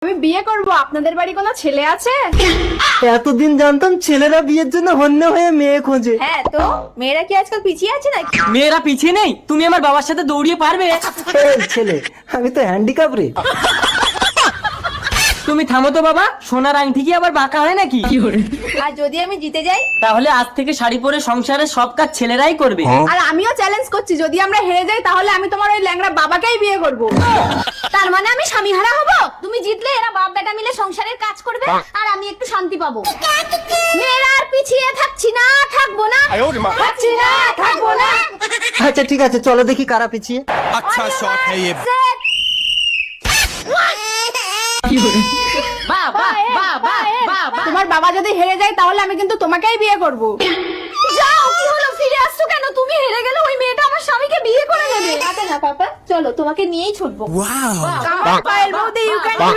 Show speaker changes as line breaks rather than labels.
আমি বিয়ে করব, আপনাদের বাড়ি কোনো ছেলে আছে?
এতদিন জানতাম ছেলেরা বিয়ের জন্য হন্য হয়ে মেয়ে খোঁজে।
হ্যাঁ তো মেয়েরা কি আজকাল পিছিয়ে আছে নাকি?
মেয়েরা পিছিয়ে নেই, তুমি আমার বাবার সাথে দৌড়িয়ে পারবে?
এই ছেলে, আমি তো হ্যান্ডিক্যাপ রে।
তুমি থামো তো বাবা, সোনার আংটি কি আবার বাঁকা হয় নাকি?
আর যদি আমি জিতে যাই?
তাহলে আজ থেকে শাড়ি পরে সংসারের সব কাজ ছেলেরাই করবে।
আর আমিও চ্যালেঞ্জ করছি, যদি আমরা হেরে যাই তাহলে আমি তোমার ওই ল্যাংড়া বাবাকেই বিয়ে করব। তার মানে আমি স্বামী হারা হব? তুমি জিতলে এরা বাপ বেটা মিলে সংসারের কাজ করবে আর আমি একটু শান্তি পাবো। মেয়েরা আর পিছিয়ে থাকছি না, থাকবো না, থাকছি না, থাকবো না।
আচ্ছা ঠিক আছে, চলো দেখি কারা পিছিয়ে।
अच्छा शॉट है ये।
তোমার বাবা যদি হেরে যায় তাহলে আমি কিন্তু তোমাকেই বিয়ে করব। যাও, কি হলো, ফিরে আসছো কেন? তুমি হেরে গেলে ওই মেয়েটা আমার স্বামীকে বিয়ে করে নেবে। আচ্ছা না পাপা, চলো তোমাকে নিয়েই ছুটবো।
वाह।
Come on, পায়েল বৌদি, you can do it.